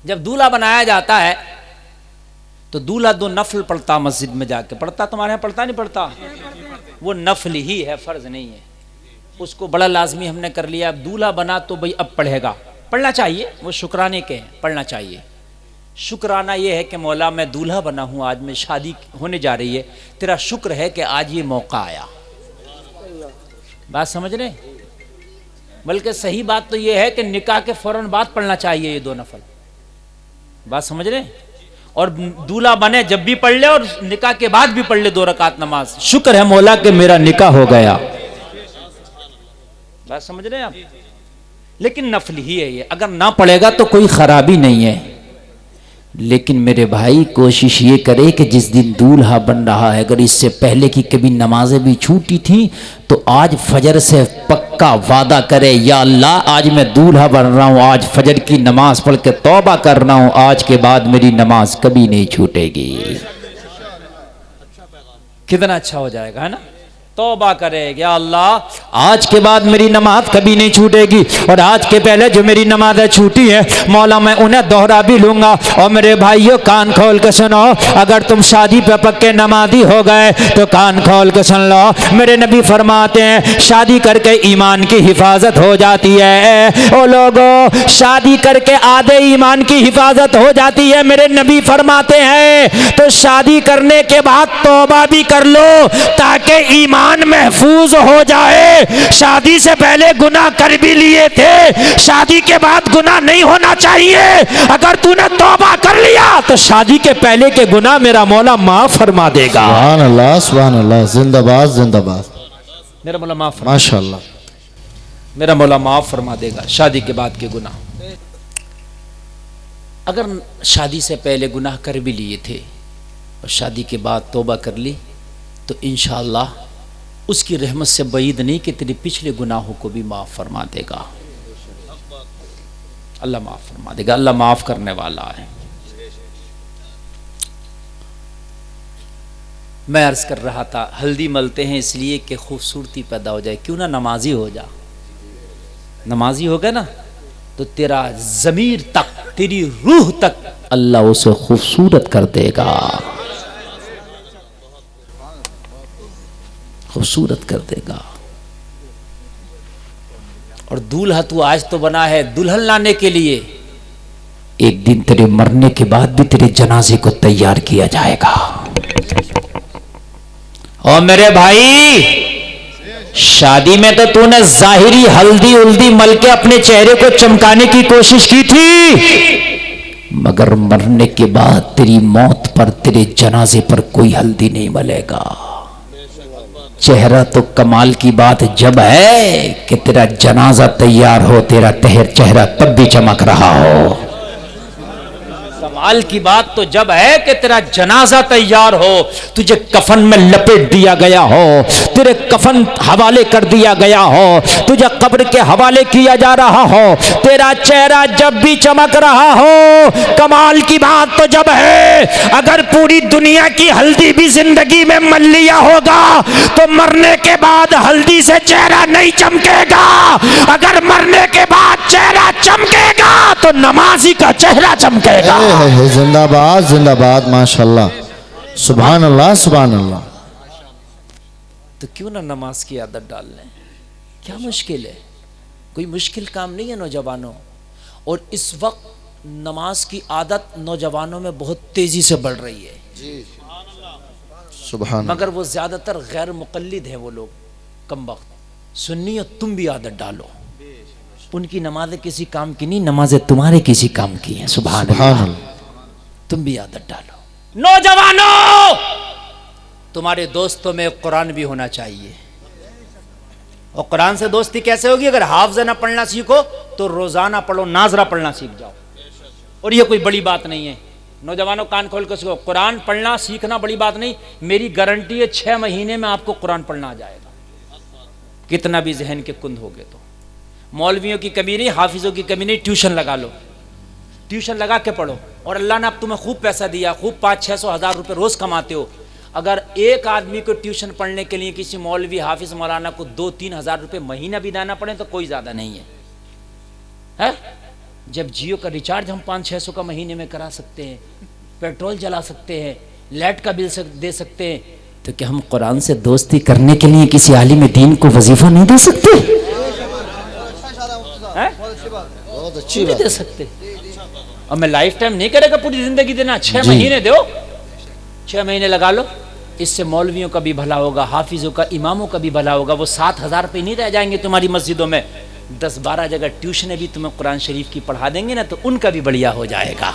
جب دولہا بنایا جاتا ہے تو دولہا 2 نفل پڑھتا مسجد میں جا کے، پڑھتا تمہارے یہاں پڑھتا نہیں پڑھتا؟ وہ نفل ہی ہے، فرض نہیں ہے، اس کو بڑا لازمی ہم نے کر لیا۔ اب دولہا بنا تو بھئی اب پڑھے گا، پڑھنا چاہیے، وہ شکرانے کے ہیں، پڑھنا چاہیے۔ شکرانہ یہ ہے کہ مولا میں دولہا بنا ہوں، آج میں شادی ہونے جا رہی ہے، تیرا شکر ہے کہ آج یہ موقع آیا۔ بات سمجھ رہے ہیں؟ بلکہ صحیح بات تو یہ ہے کہ نکاح کے فوراً بعد پڑھنا چاہیے یہ 2 نفل۔ بات سمجھ رہے ہیں؟ اور دولہا بنے جب بھی پڑھ لے اور نکاح کے بعد بھی پڑھ لے 2 رکعت نماز، شکر ہے مولا کہ میرا نکاح ہو گیا۔ بات سمجھ رہے ہیں آپ؟ لیکن نفل ہی ہے یہ، اگر نہ پڑھے گا تو کوئی خرابی نہیں ہے، لیکن میرے بھائی کوشش یہ کرے کہ جس دن دولہا بن رہا ہے، اگر اس سے پہلے کی کبھی نمازیں بھی چھوٹی تھیں تو آج فجر سے پکا وعدہ کرے، یا اللہ آج میں دولہا بن رہا ہوں، آج فجر کی نماز پڑھ کے توبہ کر رہا ہوں، آج کے بعد میری نماز کبھی نہیں چھوٹے گی۔ کتنا اچھا ہو جائے گا، ہے نا؟ توبہ کرے یا اللہ آج کے بعد میری نماز کبھی نہیں چھوٹے گی، اور آج کے پہلے جو میری نمازیں چھوٹی ہیں مولا میں انہیں دوہرا بھی لوں گا۔ اور میرے بھائیو کان کھول کے سنو، اگر تم شادی پہ پکے نمازی ہو گئے تو کان کھول کے سن لو، میرے نبی فرماتے ہیں شادی کر کے ایمان کی حفاظت ہو جاتی ہے۔ او لوگو شادی کر کے آدھے ایمان کی حفاظت ہو جاتی ہے، میرے نبی فرماتے ہیں تو شادی کرنے کے بعد توبہ بھی کر لو تاکہ ایمان محفوظ ہو جائے۔ شادی سے پہلے گناہ کر بھی لیے تھے، شادی کے بعد گناہ نہیں ہونا چاہیے۔ اگر تو نے توبہ کر لیا تو شادی کے پہلے کے گناہ میرا مولا معاف فرما دے گا۔ سبحان اللہ سبحان اللہ، زندہ باد زندہ باد، میرا مولا معاف فرما، ماشاءاللہ، میرا مولا معاف فرما دے گا شادی کے بعد کے گناہ۔ اگر شادی سے پہلے گناہ کر بھی لیے تھے اور شادی کے بعد توبہ کر لی تو انشاءاللہ اس کی رحمت سے بعید نہیں کہ تیرے پچھلے گناہوں کو بھی معاف فرما دے گا۔ اللہ معاف فرما دے گا، اللہ معاف کرنے والا ہے۔ میں عرض کر رہا تھا ہلدی ملتے ہیں اس لیے کہ خوبصورتی پیدا ہو جائے، کیوں نہ نمازی ہو جا۔ نمازی ہو گیا نا تو تیرا ضمیر تک، تیری روح تک اللہ اسے خوبصورت کر دے گا، خوبصورت کر دے گا۔ اور دولہا تو آج تو بنا ہے دلہن لانے کے لیے، ایک دن تیرے مرنے کے بعد بھی تیرے جنازے کو تیار کیا جائے گا۔ اور میرے بھائی شادی میں تو نے ظاہری ہلدی الدی مل کے اپنے چہرے کو چمکانے کی کوشش کی تھی، مگر مرنے کے بعد تیری موت پر، تیرے جنازے پر کوئی ہلدی نہیں ملے گا۔ چہرہ تو کمال کی بات جب ہے کہ تیرا جنازہ تیار ہو، تیرا چہرہ تب بھی چمک رہا ہو۔ کمال کی بات تو جب ہے کہ تیرا جنازہ تیار ہو، تجھے کفن میں لپیٹ دیا گیا ہو، تیرے کفن حوالے کر دیا گیا ہو، تجھے قبر کے حوالے کیا جا رہا ہو، تیرا چہرہ جب بھی چمک رہا ہو۔ کمال کی بات تو جب ہے اگر پوری دنیا کی ہلدی بھی زندگی میں مل لیا ہوگا تو مرنے کے بعد ہلدی سے چہرہ نہیں چمکے گا۔ اگر مرنے کے بعد چہرہ چمکے گا تو نمازی کا چہرہ چمکے گا۔ زندہ باد زندہ باد، ماشاءاللہ، سبحان اللہ سبحان اللہ۔ تو کیوں نہ نماز کی عادت ڈال لیں؟ کیا مشکل ہے؟ کوئی مشکل کام نہیں ہے نوجوانوں۔ اور اس وقت نماز کی عادت نوجوانوں میں بہت تیزی سے بڑھ رہی ہے، سبحان اللہ، مگر وہ زیادہ تر غیر مقلد ہیں، وہ لوگ کم وقت سنی، اور تم بھی عادت ڈالو۔ ان کی نمازیں کسی کام کی نہیں، نمازیں تمہارے کسی کام کی ہیں۔ سبحان اللہ، تم بھی عادت ڈالو۔ نوجوانوں تمہارے دوستوں میں قرآن بھی ہونا چاہیے، اور قرآن سے دوستی کیسے ہوگی؟ اگر حافظ نہ پڑھنا سیکھو تو روزانہ پڑھو، ناظرہ پڑھنا سیکھ جاؤ۔ اور یہ کوئی بڑی بات نہیں ہے، نوجوانوں کان کھول کے سیکھو، قرآن پڑھنا سیکھنا بڑی بات نہیں، میری گارنٹی ہے 6 مہینے میں آپ کو قرآن پڑھنا آ جائے گا، کتنا بھی ذہن کے کند ہوگے تو۔ مولویوں کی کمی نہیں، حافظوں کی کمی نہیں، ٹیوشن لگا لو، ٹیوشن لگا کے پڑھو، اور اللہ نے اب تمہیں خوب پیسہ دیا، خوب 500-600 ہزار روپے روز کماتے ہو۔ اگر ایک آدمی کو ٹیوشن پڑھنے کے لیے کسی مولوی حافظ مولانا کو 2-3 ہزار روپے مہینہ بھی دینا پڑے تو کوئی زیادہ نہیں ہے، جب جیو کا ریچارج ہم 500-600 کا مہینے میں کرا سکتے ہیں، پیٹرول جلا سکتے ہیں، لائٹ کا بل دے سکتے ہیں، تو کیا ہم قرآن سے دوستی کرنے کے لیے کسی عالم دین کو وظیفہ نہیں دے سکتے؟ بہت اچھی نہیں بات دے سکتے؟ اور میں لائف ٹائم نہیں کرے گا پوری زندگی دینا، 6 جی۔ مہینے دو، 6 مہینے لگا لو، اس سے مولویوں کا بھی بھلا ہوگا، حافظوں کا، اماموں کا بھی بھلا ہوگا۔ وہ 7,000 پہ نہیں رہ جائیں گے تمہاری مسجدوں میں، 10-12 جگہ ٹیوشنیں بھی تمہیں قرآن شریف کی پڑھا دیں گے نا، تو ان کا بھی بڑھیا ہو جائے گا۔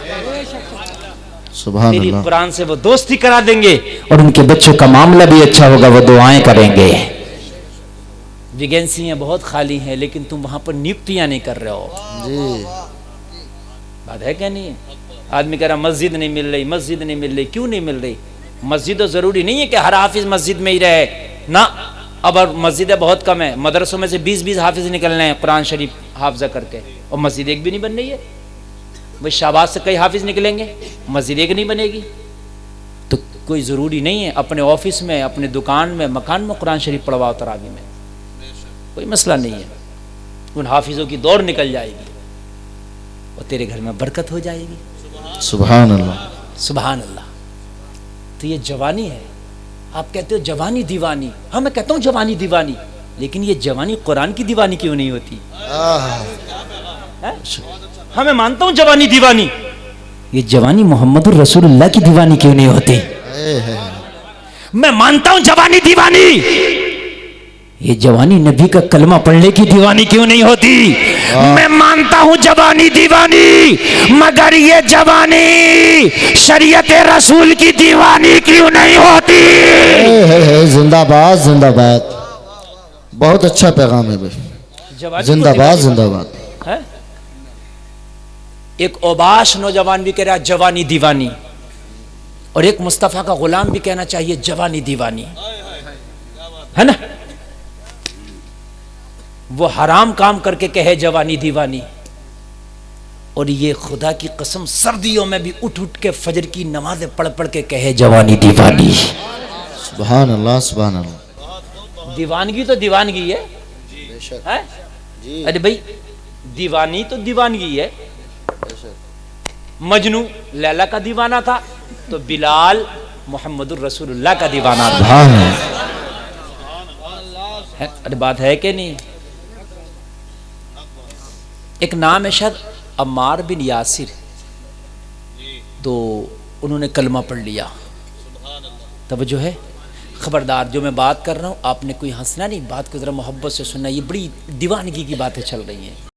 سبحان تیری اللہ۔ قرآن سے وہ دوستی کرا دیں گے اور ان کے بچوں کا معاملہ بھی اچھا ہوگا، وہ دعائیں کریں گے۔ ویکینسیاں بہت خالی ہیں لیکن تم وہاں پر نیوکتیاں نہیں کر رہے ہو، جی بات ہے کہ نہیں؟ آدمی کہہ رہا مسجد نہیں مل رہی، مسجد نہیں مل رہی، کیوں نہیں مل رہی؟ مسجد تو ضروری نہیں ہے کہ ہر حافظ مسجد میں ہی رہے نا، اب اور مسجدیں بہت کم ہیں، مدرسوں میں سے 20 حافظ نکلنے ہیں قرآن شریف حافظہ کر کے، اور مسجد ایک بھی نہیں بن رہی ہے۔ وہ شہباز سے کئی حافظ نکلیں گے، مسجد ایک نہیں بنے گی۔ تو کوئی ضروری نہیں ہے اپنے آفس میں، اپنے دکان میں، مکان میں قرآن شریف پڑھواؤ تراویح میں، کوئی مسئلہ نہیں ہے۔ ان حافظوں کی دوڑ نکل جائے گی اور تیرے گھر میں برکت ہو جائے گی۔ سبحان اللہ۔ سبحان اللہ۔ تو یہ جوانی ہے۔ آپ کہتے ہو جوانی دیوانی، ہاں میں کہتا ہوں جوانی دیوانی، لیکن یہ جوانی قرآن کی دیوانی کیوں نہیں ہوتی؟ ہاں میں مانتا ہوں جوانی دیوانی، یہ جوانی محمد الرسول اللہ کی دیوانی کیوں نہیں ہوتی؟ میں مانتا ہوں جوانی دیوانی، یہ جوانی نبی کا کلمہ پڑھنے کی دیوانی کیوں نہیں ہوتی؟ میں مانتا ہوں جوانی دیوانی، مگر یہ جوانی شریعت رسول کی دیوانی کیوں نہیں ہوتی؟ زندہ باد زندہ باد، بہت اچھا پیغام ہے بھائی، جوانی زندہ باد زندہ باد۔ ہے؟ ایک اوباش نوجوان بھی کہہ رہا جوانی دیوانی، اور ایک مصطفیٰ کا غلام بھی کہنا چاہیے جوانی دیوانی، ہے نا؟ وہ حرام کام کر کے کہے جوانی دیوانی، اور یہ خدا کی قسم سردیوں میں بھی اٹھ اٹھ کے فجر کی نمازیں پڑھ پڑھ کے کہے جوانی دیوانی۔ سبحان اللہ سبحان اللہ۔ دیوانگی تو دیوانگی ہے، ہے؟ ارے بھائی دیوانی تو دیوانگی ہے۔ مجنو لیلا کا دیوانہ تھا تو بلال محمد الرسول اللہ کا دیوانہ تھا۔ سبحان اللہ۔ ارے بات ہے کہ نہیں؟ ایک نام ہے شاید عمار بن یاسر، تو انہوں نے کلمہ پڑھ لیا۔ توجہ ہے؟ خبردار جو میں بات کر رہا ہوں آپ نے کوئی ہنسنا نہیں، بات کو ذرا محبت سے سننا، یہ بڑی دیوانگی کی باتیں چل رہی ہیں۔